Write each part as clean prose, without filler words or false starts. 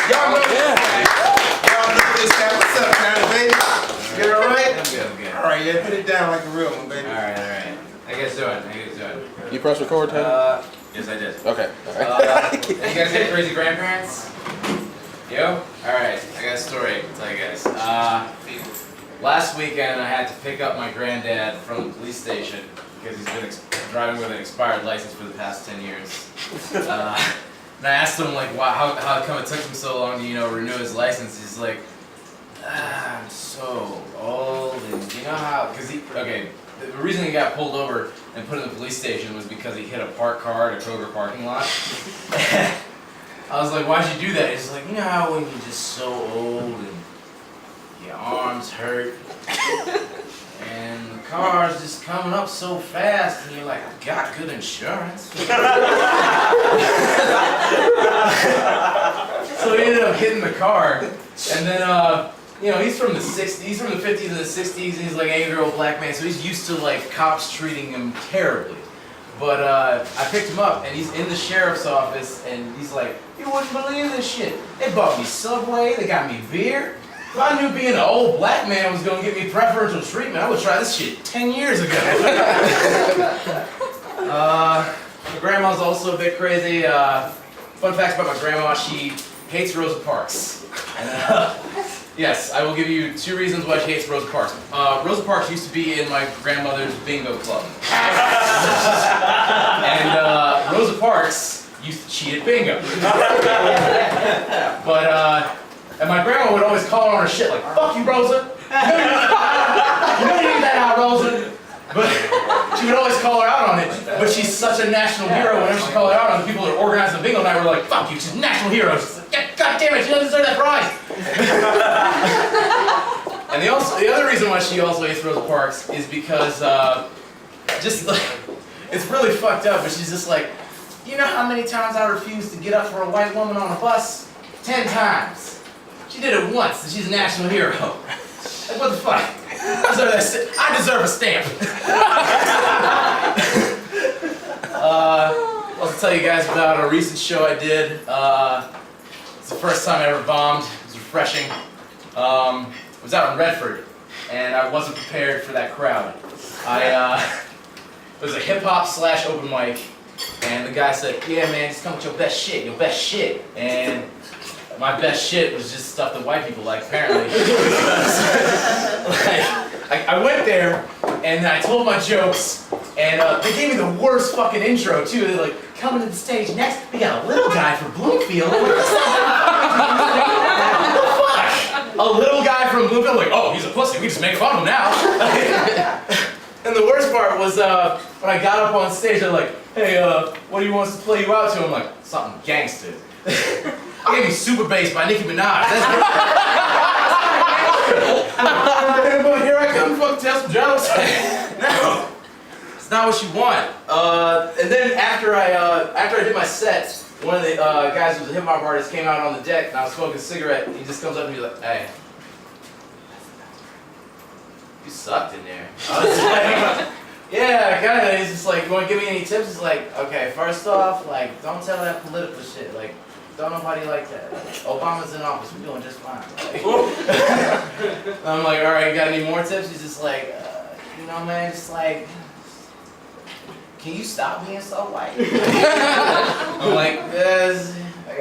Y'all know this guy. What's up, man, baby? You alright? I'm good. Alright, yeah, put it down like a real one, baby. Alright. How you guys doing? You press record, Ted? Yes, I did. Okay. You guys have crazy grandparents? Yo? Alright, I got a story to tell you guys. Last weekend I had to pick up my granddad from the police station because he's been driving with an expired license for the past 10 years. And I asked him, like, how come it took him so long to, renew his license? He's like, I'm so old, and you know how, the reason he got pulled over and put in the police station was because he hit a parked car at a Kroger parking lot. I was like, why'd you do that? He's like, you know how when you're just so old and your arms hurt and the car's just coming up so fast and you're like, I've got good insurance. So he ended up hitting the car, and then he's from the 60s, he's from the 50s and the 60s, and he's like an angry-old black man, so he's used to like cops treating him terribly. But I picked him up, and he's in the sheriff's office, and he's like, you wouldn't believe this shit. They bought me Subway, they got me beer. If I knew being an old black man was going to get me preferential treatment, I would try this shit 10 years ago. My grandma's also a bit crazy. Fun facts about my grandma, she hates Rosa Parks. And, yes, I will give you 2 reasons why she hates Rosa Parks. Rosa Parks used to be in my grandmother's bingo club. And Rosa Parks used to cheat at bingo. And my grandma would always call her on her shit like, fuck you, Rosa. You know you need that out, Rosa. But she would always call her out on it. But she's such a national hero. Whenever she called her out on the people that organized the bingo night, were like, fuck you, she's a national hero. She's like, God damn it, she doesn't deserve that prize. And the other reason why she also hates Rosa Parks is because it's really fucked up, but she's just like, you know how many times I refused to get up for a white woman on a bus? 10 times. She did it once, and she's a national hero. Like, what the fuck? I deserve a stamp. I'll also tell you guys about a recent show I did. It's the first time I ever bombed. It was refreshing. It was out in Redford, and I wasn't prepared for that crowd. It was a hip-hop / open mic, and the guy said, yeah man, just come with your best shit. And my best shit was just stuff that white people like, apparently. I went there, and I told my jokes, and they gave me the worst fucking intro, too. They're like, coming to the stage next, we got a little guy from Bloomfield. I'm like, what the fuck? A little guy from Bloomfield? I'm like, oh, he's a pussy, we just make fun of him now. And the worst part was when I got up on stage, they're like, hey, what do you want us to play you out to? I'm like, something gangster. I gave me Super Bass by Nicki Minaj. But here I come, fuck, tell some jokes. No, it's not what you want. And then after I did my set, one of the guys who was a hip hop artist came out on the deck, and I was smoking a cigarette, and he just comes up to me like, hey, you sucked in there. I was like, yeah, kinda. He's just like, you want to give me any tips? He's like, okay, first off, like, don't tell that political shit. Like, don't nobody like that. Like, Obama's in office, we're doing just fine. Like, I'm like, all right, you got any more tips? He's just like, man, just like, can you stop being so white? I'm like,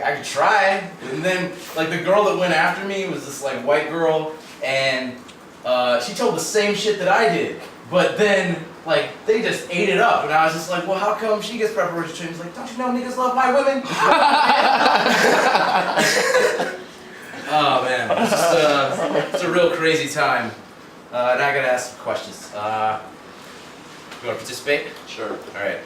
I could try. And then, like, the girl that went after me was this, like, white girl, and she told the same shit that I did. But then, like, they just ate it up, and I was just like, well, how come she gets preferential treatment? He's like, don't you know niggas love white women? Oh, man. It's a real crazy time. And I gotta ask some questions. You wanna participate? Sure. Alright.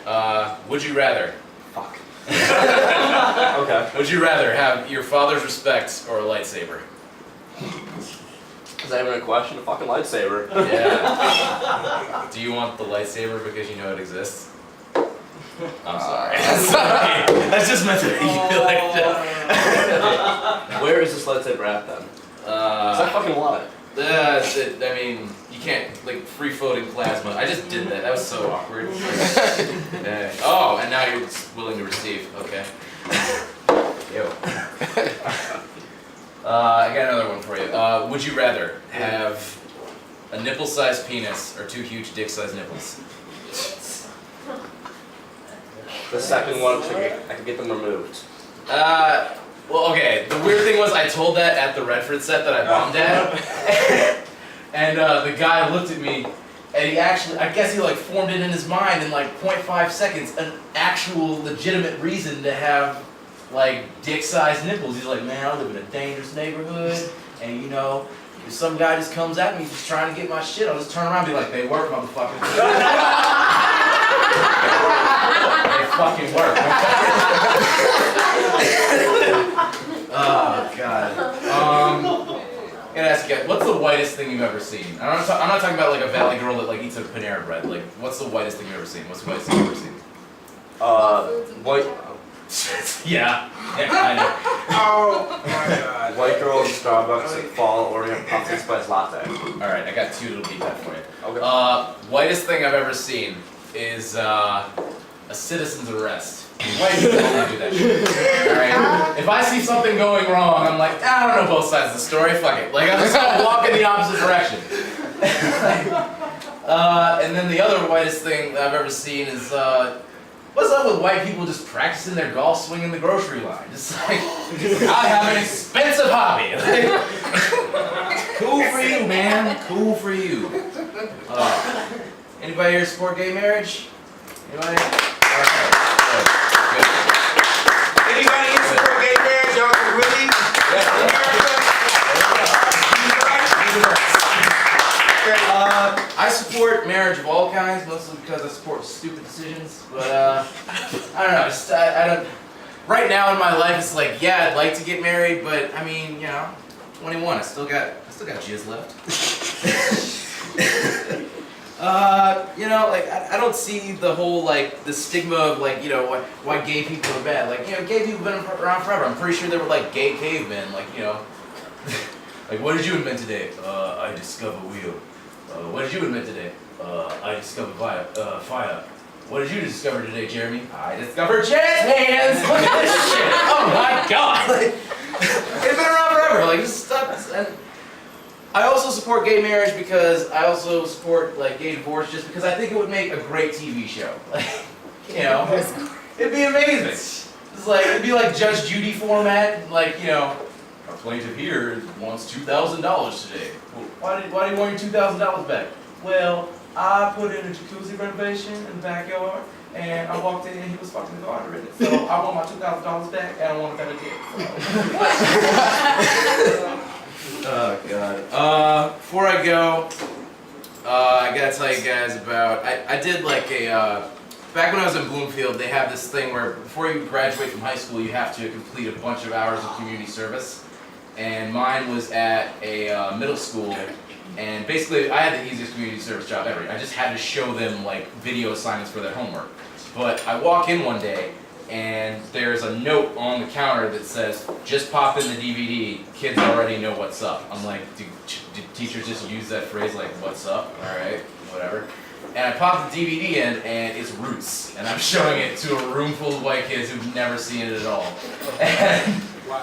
Would you rather? Fuck. Okay. Would you rather have your father's respect or a lightsaber? Is that even a question? A fucking lightsaber. Yeah. Do you want the lightsaber because you know it exists? I'm sorry. That's just meant to make you feel like that. Where is this lightsaber at then? Because I fucking want it. I mean, you can't, like, free-floating plasma. I just did that. That was so awkward. Oh, and now you're willing to receive. Okay. Yo. I got another one for you. Would you rather have a nipple-sized penis or 2 huge dick-sized nipples? The second one, I could get them removed. Well, okay. The weird thing was I told that at the Redford set that I bombed at, and the guy looked at me, and he actually, I guess he like formed it in his mind in like 0.5 seconds, an actual legitimate reason to have like dick-sized nipples. He's like, man, I live in a dangerous neighborhood, and you know, if some guy just comes at me just trying to get my shit, I'll just turn around and be like, they work, motherfucker. They fucking work. Oh, God. I'm gonna ask you guys, what's the whitest thing you've ever seen? I'm not talking about like a valley girl that like eats a Panera bread. Like, what's the whitest thing you've ever seen? What's the whitest thing you've ever seen? White. Yeah, I know. Oh my God. White girl in Starbucks at fall Oreo pumpkin spice latte. Alright, I got 2 that'll beat that for you. Okay. Whitest thing I've ever seen is a citizen's arrest. White people only do that shit. Alright? If I see something going wrong, I'm like, I don't know both sides of the story, fuck it. Like, I'm just gonna walk in the opposite direction. And then the other whitest thing that I've ever seen is, what's up with white people just practicing their golf swing in the grocery line? Just like, I have an expensive hobby. Like, cool for you, man. Cool for you. Anybody here support gay marriage? Anybody? Okay. Good. Anybody here support gay marriage? Y'all can really? I support marriage of all kinds, mostly because I support stupid decisions. But I don't know. Just, I don't. Right now in my life, it's like, yeah, I'd like to get married, but I mean, you know, 21. I still got jizz left. You know, like I don't see the whole like the stigma of like, you know, why gay people are bad. Like, you know, gay people have been around forever. I'm pretty sure they were like gay cavemen. Like, you know, like what did you invent today? I discovered wheel. What did you invent today? I discovered fire. What did you discover today, Jeremy? I discovered jazz hands! Look at this shit! Oh my God! Like, it's been around forever. Like, just stuff. And I also support gay marriage because I also support like gay divorce just because I think it would make a great TV show. Like, you know, it'd be amazing. It's like, it'd be like Judge Judy format. Like, you know, our plaintiff here wants $2,000 today. Well, why do you want your $2,000 back? Well, I put in a jacuzzi renovation in the backyard, and I walked in and he was fucking the garden in it. So I want my $2,000 back, and I want a better dick. Oh God. Before I go, I gotta tell you guys about. I did like a. Back when I was in Bloomfield, they have this thing where before you graduate from high school, you have to complete a bunch of hours of community service. And mine was at a middle school, and basically I had the easiest community service job ever. I just had to show them like video assignments for their homework. But I walk in one day, and there's a note on the counter that says, just pop in the DVD, kids already know what's up. I'm like, do teachers just use that phrase like, what's up? Alright, whatever. And I pop the DVD in, and it's Roots. And I'm showing it to a room full of white kids who've never seen it at all. And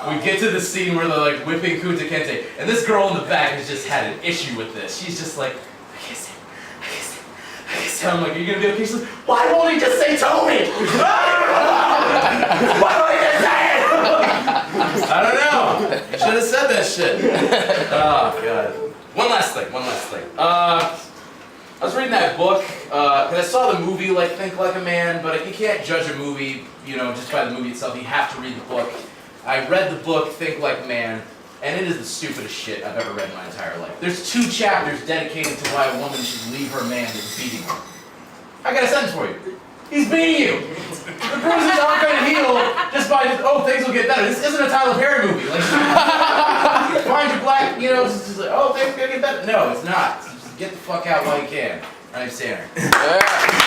we get to the scene where they're like whipping Kunta Kinte, and this girl in the back has just had an issue with this. She's just like, I kiss him, I kiss him, I kiss him. I'm like, are you gonna be okay? She's like, why won't he just say Tony? Why don't he just say it? I don't know. I should have said that shit. Oh God. One last thing. I was reading that book, because I saw the movie, like, Think Like a Man, but you can't judge a movie, you know, just by the movie itself. You have to read the book. I read the book, Think Like a Man, and it is the stupidest shit I've ever read in my entire life. There's 2 chapters dedicated to why a woman should leave her man that's beating her. I got a sentence for you. He's beating you. The bruises aren't going to heal just by just, oh, things will get better. This isn't a Tyler Perry movie. Like, find your black, you know, it's just like, oh, things will get better. No, it's not. Just get the fuck out while you can. I'm Tanner. Yeah.